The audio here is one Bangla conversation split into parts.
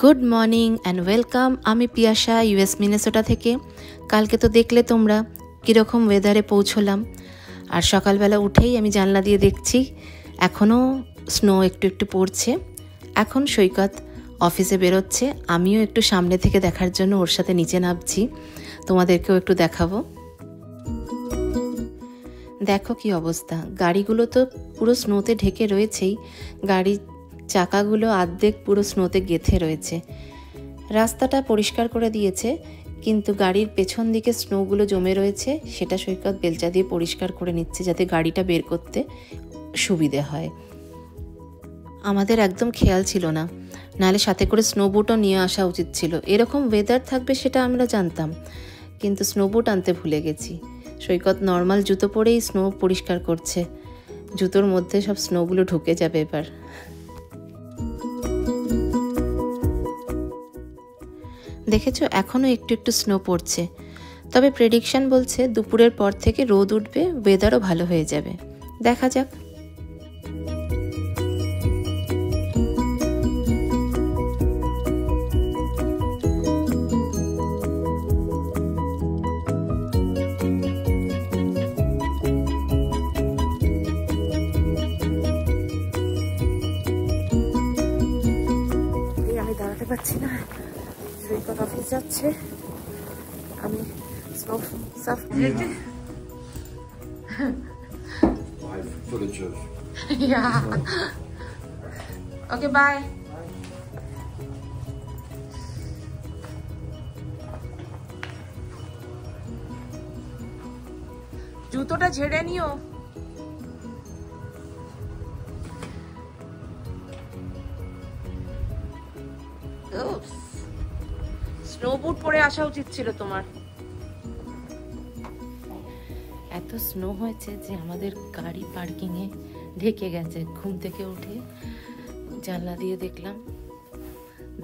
Good morning and welcome. আমি পিয়াসা, ইউএস মিনেসোটা থেকে। কালকে তো দেখলে তোমরা কীরকম ওয়েদারে পৌঁছলাম। আর সকালবেলা উঠেই আমি জানলা দিয়ে দেখছি এখনও স্নো একটু একটু পড়ছে। এখন সৈকত অফিসে বেরোচ্ছে, আমিও একটু সামনে থেকে দেখার জন্য ওর সাথে নিচে নামছি, তোমাদেরকেও একটু দেখাবো। দেখো কি অবস্থা, গাড়িগুলো তো পুরো স্নোতে ঢেকে রয়েছেই, গাড়ির চাকাগুলো অর্ধেক পুরো স্নোতে গেঁথে রয়েছে। রাস্তাটা পরিষ্কার করে দিয়েছে, কিন্তু গাড়ির পেছন দিকে স্নোগুলো জমে রয়েছে, সেটা সৈকত বেলচা দিয়ে পরিষ্কার করে নিচ্ছে যাতে গাড়িটা বের করতে সুবিধে হয়। আমাদের একদম খেয়াল ছিল না, নাহলে সাথে করে স্নোবুটও নিয়ে আসা উচিত ছিল। এরকম ওয়েদার থাকবে সেটা আমরা জানতাম, কিন্তু স্নোবুট আনতে ভুলে গেছি। সৈকত নর্মাল জুতো পরেই স্নো পরিষ্কার করছে, জুতোর মধ্যে সব স্নোগুলো ঢুকে যাবে এবার। দেখেছো এখনও একটু একটু স্নো পড়ছে, তবে প্রেডিকশন বলছে দুপুরের পর থেকে রোদ উঠবে, ওয়েদারও ভালো হয়ে যাবে। দেখা যাক। আমি দাঁড়াতে পারছি না, সৈকত অফিস যাচ্ছে, আমি স্নো সাফ ওকে বাই। জুতোটা ঝেড়ে নিও। স্নোবুট পরে আসা উচিত ছিল তোমার। এত স্নো হয়েছে যে আমাদের গাড়ি পার্কিং এ ঢেকে গেছে। ঘুম থেকে উঠে জানলা দিয়ে দেখলাম,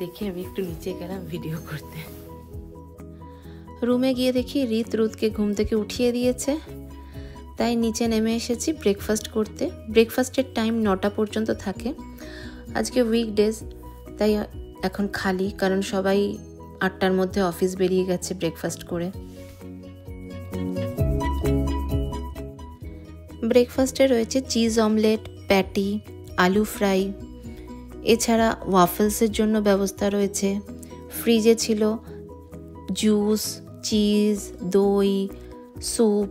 দেখে আমি একটু নিচে গেলাম ভিডিও করতে। রুমে গিয়ে দেখি রুদকে ঘুম থেকে উঠিয়ে দিয়েছে, তাই নিচে নেমে এসেছি ব্রেকফাস্ট করতে। ব্রেকফাস্টের টাইম 9টা পর্যন্ত থাকে। আজকে উইকডেজ, তাই এখন খালি, কারণ সবাই 8টার মধ্যে অফিস বেরিয়ে গেছে ব্রেকফাস্ট করে। ব্রেকফাস্টে রয়েছে চিজ অমলেট, প্যাটি, আলু ফ্রাই, এছাড়া ওয়াফেলসের জন্য ব্যবস্থা রয়েছে। ফ্রিজে ছিল জুস, চিজ, দই, স্যুপ।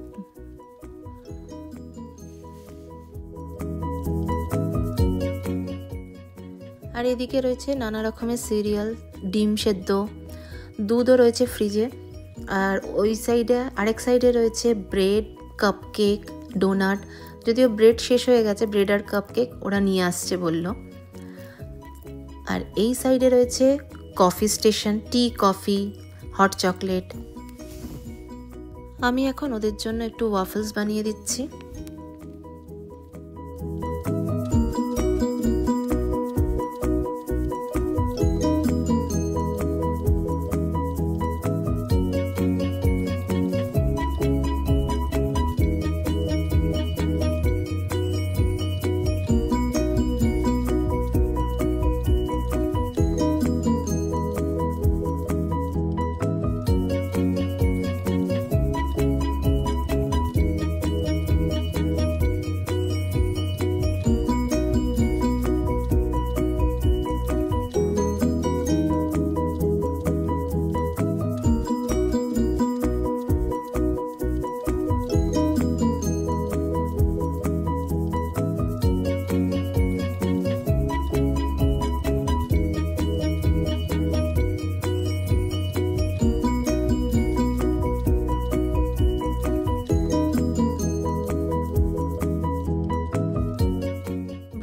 আর এদিকে রয়েছে নানা রকমের সিরিয়াল, ডিম সেদ্ধ, দুধও রয়েছে ফ্রিজে। আর ওই সাইডে আরেক সাইডে রয়েছে ব্রেড, কাপকেক, ডোনাট। যদিও ব্রেড শেষ হয়ে গেছে, ব্রেড আর কাপকেক ওরা নিয়ে আসছে বলল। আর এই সাইডে রয়েছে কফি স্টেশন, টি, কফি, হট চকলেট। আমি এখন ওদের জন্য একটু ওয়াফেলস বানিয়ে দিচ্ছি।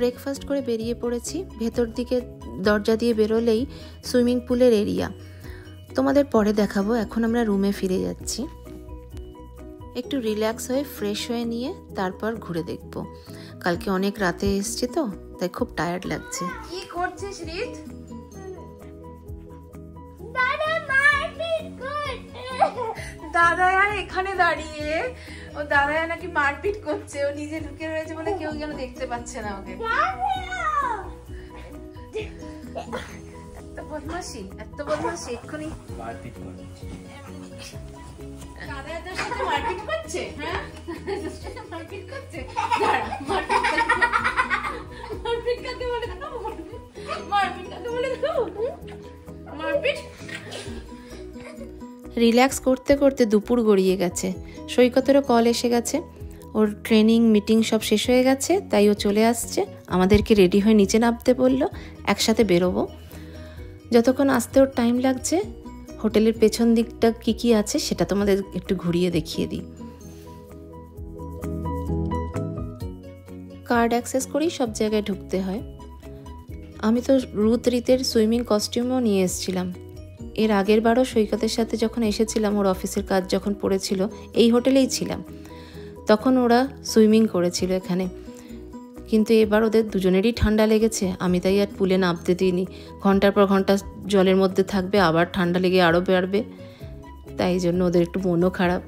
ব্রেকফাস্ট করে বেরিয়ে পড়েছি। ভেতর দিকে দরজা দিয়ে বেরোলেই সুইমিং পুলের এরিয়া, তোমাদের পরে দেখাবো। এখন আমরা রুমে ফিরে যাচ্ছি, একটু রিল্যাক্স হয়ে ফ্রেশ হয়ে নিয়ে তারপর ঘুরে দেখব। কালকে অনেক রাতে এসছি তো, তাই খুব টায়ার্ড লাগছে। কি করছিস রিত? দাদা আর এখানে দাঁড়িয়ে ও দাদা নাকি মারপিট করছে, ও নিজে ঢুকে রয়েছে বলে কেউ যেন দেখতে পাচ্ছে না ওকে। বদমাশি, এত বদমাশি এক্ষুনি মারপিট করছে। দাদাদের সাথে মারপিট করছে। হ্যাঁ, মারপিট করছে। মারপিট কাকে বলে দেখাবো? মারপিট কাকে বলে দেখাবো? মারপিট। রিল্যাক্স করতে করতে দুপুর গড়িয়ে গেছে। সৈকতেরও কল এসে গেছে, ওর ট্রেনিং মিটিং সব শেষ হয়ে গেছে, তাই ও চলে আসছে। আমাদেরকে রেডি হয়ে নিচে নামতে বলল, একসাথে বেরোবো। যতক্ষণ আসতে ওর টাইম লাগছে, হোটেলের পেছন দিকটা কি কি আছে সেটা তোমাদের একটু ঘুরিয়ে দেখিয়ে দিই। কার্ড অ্যাক্সেস করেই সব জায়গায় ঢুকতে হয়। আমি তো রুথ রিতের সুইমিং কস্টিউমও নিয়ে এসেছিলাম। এর আগের বারও সৈকতের সাথে যখন এসেছিলাম, ওর অফিসের কাজ যখন পড়েছিল, এই হোটেলেই ছিলাম, তখন ওরা সুইমিং করেছিল এখানে। কিন্তু এবার ওদের দুজনেরই ঠান্ডা লেগেছে, আমি তাই আর পুলে নামতে দিইনি। ঘন্টার পর ঘন্টা জলের মধ্যে থাকবে, আবার ঠান্ডা লেগে আরও বাড়বে, তাই জন্য ওদের একটু মনও খারাপ।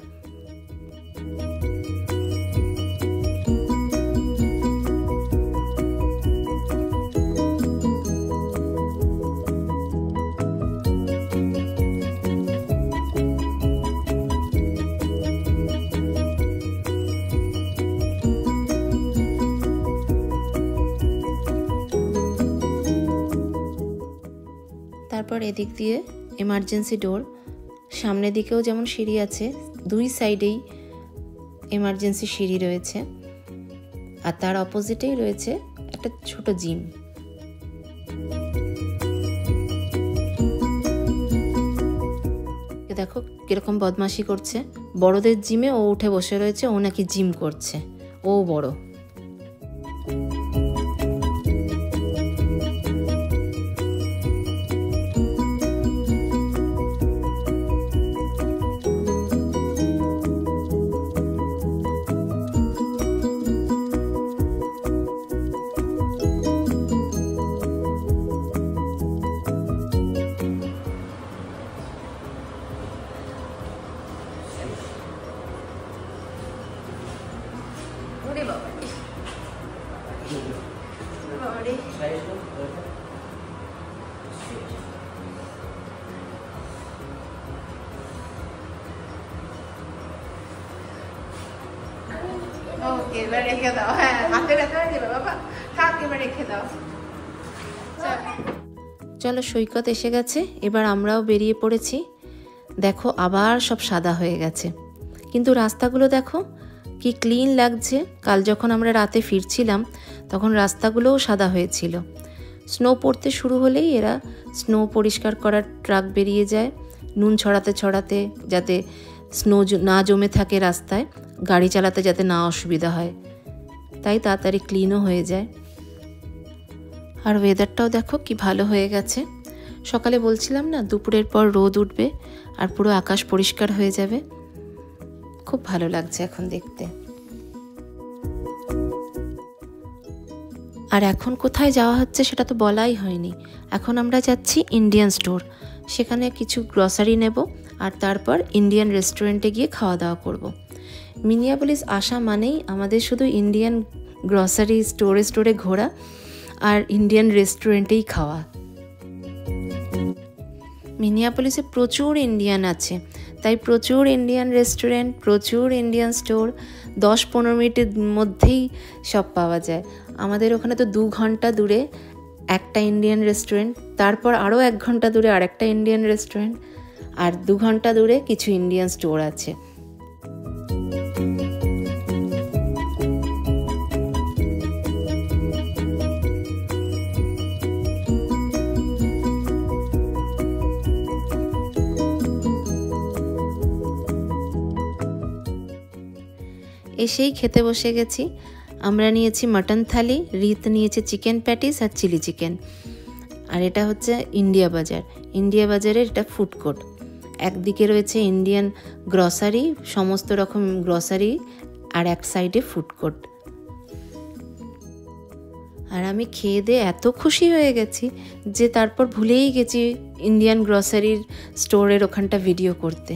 তারপর এদিক দিয়ে এমার্জেন্সি ডোর, সামনের দিকেও যেমন সিঁড়ি আছে, দুই সাইডেই এমার্জেন্সি সিঁড়ি রয়েছে, আর তার অপোজিটেই রয়েছে একটা ছোট জিম। দেখো কিরকম বদমাশি করছে, বড়দের জিমে ও উঠে বসে রয়েছে, ও নাকি জিম করছে, ও বড়। ওকে, এবার রেখে দাও। হ্যাঁ, হাতে ব্যথা হয়ে যাবে বাবা, থাক, এবার রেখে দাও। চলো, সৈকত এসে গেছে, এবার আমরাও বেরিয়ে পড়েছি। দেখো আবার সব সাদা হয়ে গেছে, কিন্তু রাস্তাগুলো দেখো কি ক্লিন লাগছে। কাল যখন আমরা রাতে ফিরছিলাম তখন রাস্তাগুলোও সাদা হয়েছিল। স্নো পড়তে শুরু হলেই এরা স্নো পরিষ্কার করার ট্রাক বেরিয়ে যায়, নুন ছড়াতে ছড়াতে, যাতে স্নো না জমে থাকে রাস্তায়, গাড়ি চালাতে যাতে না অসুবিধা হয়, তাই তাড়াতাড়ি ক্লিনও হয়ে যায়। আর ওয়েদারটাও দেখো কি ভালো হয়ে গেছে। সকালে বলছিলাম না, দুপুরের পর রোদ উঠবে আর পুরো আকাশ পরিষ্কার হয়ে যাবে। খুব ভালো লাগছে এখন দেখতে। আর এখন কোথায় যাওয়া হচ্ছে সেটা তো বলাই হয়নি। এখন আমরা যাচ্ছি ইন্ডিয়ান স্টোর, সেখানে কিছু গ্রসারি নেব, আর তারপর ইন্ডিয়ান রেস্টুরেন্টে গিয়ে খাওয়া দাওয়া করব। মিনিয়াপলিস আসা মানেই আমাদের শুধু ইন্ডিয়ান গ্রসারি স্টোরে ঘোরা আর ইন্ডিয়ান রেস্টুরেন্টেই খাওয়া। মিনিয়াপলিসে প্রচুর ইন্ডিয়ান আছে, তাই প্রচুর ইন্ডিয়ান রেস্টুরেন্ট, প্রচুর ইন্ডিয়ান স্টোর, 10-15 মিনিটের মধ্যেই সব পাওয়া যায়। আমাদের ওখানে তো 2 ঘন্টা দূরে একটা ইন্ডিয়ান রেস্টুরেন্ট, তারপর আরও 1 ঘন্টা দূরে আরেকটা ইন্ডিয়ান রেস্টুরেন্ট, আর 2 ঘন্টা দূরে কিছু ইন্ডিয়ান স্টোর আছে। এসেই খেতে বসে গেছি। আমরা নিয়েছি মাটন থালি, রিত নিয়েছে চিকেন প্যাটিস আর চিলি চিকেন। আর এটা হচ্ছে ইন্ডিয়া বাজার। ইন্ডিয়া বাজারের এটা ফুড কোর্ট, একদিকে রয়েছে ইন্ডিয়ান গ্রসারি, সমস্ত রকম গ্রসারি, আর এক সাইডে ফুড কোর্ট। আর আমি খেয়ে দিয়ে এত খুশি হয়ে গেছি যে তারপর ভুলেই গেছি ইন্ডিয়ান গ্রসারির স্টোরের ওখানটা ভিডিও করতে।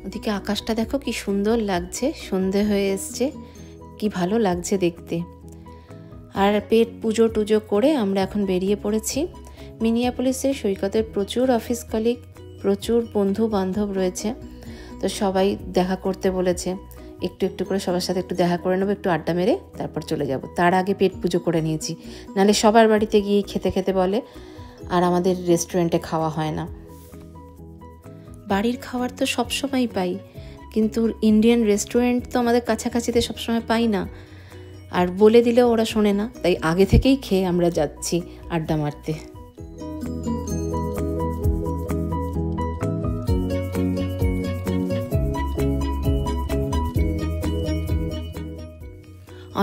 ওদিকে আকাশটা দেখো কি সুন্দর লাগছে, সন্ধে হয়ে এসছে, কি ভালো লাগছে দেখতে। আর পেট পুজো টুজো করে আমরা এখন বেরিয়ে পড়েছি। মিনিয়াপলিসে সৈকতের প্রচুর অফিস কলিগ, প্রচুর বন্ধু বান্ধব রয়েছে, তো সবাই দেখা করতে বলেছে। একটু একটু করে সবার সাথে একটু দেখা করে নেবো, একটু আড্ডা মেরে তারপর চলে যাব। তার আগে পেট পুজো করে নিয়েছি, নাহলে সবার বাড়িতে গিয়ে খেতে খেতে বলে, আর আমাদের রেস্টুরেন্টে খাওয়া হয় না। বাড়ির খাবার তো সবসময় পাই, কিন্তু ইন্ডিয়ান রেস্টুরেন্ট তো আমাদের কাছাকাছিতে সবসময় পাই না, আর বলে দিলেও ওরা শোনে না, তাই আগে থেকেই খেয়ে আমরা যাচ্ছি আড্ডা মারতে।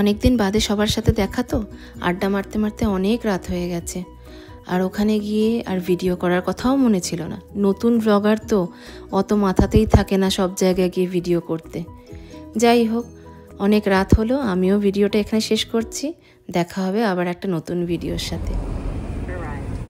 অনেকদিন বাদে সবার সাথে দেখা, তো আড্ডা মারতে মারতে অনেক রাত হয়ে গেছে। আর ওখানে গিয়ে আর ভিডিও করার কথাও মনে ছিল না। নতুন ব্লগার তো অত মাথাতেই থাকে না সব জায়গায় গিয়ে ভিডিও করতে। যাই হোক, অনেক রাত হলো, আমিও ভিডিওটা এখানে শেষ করছি। দেখা হবে আবার একটা নতুন ভিডিওর সাথে।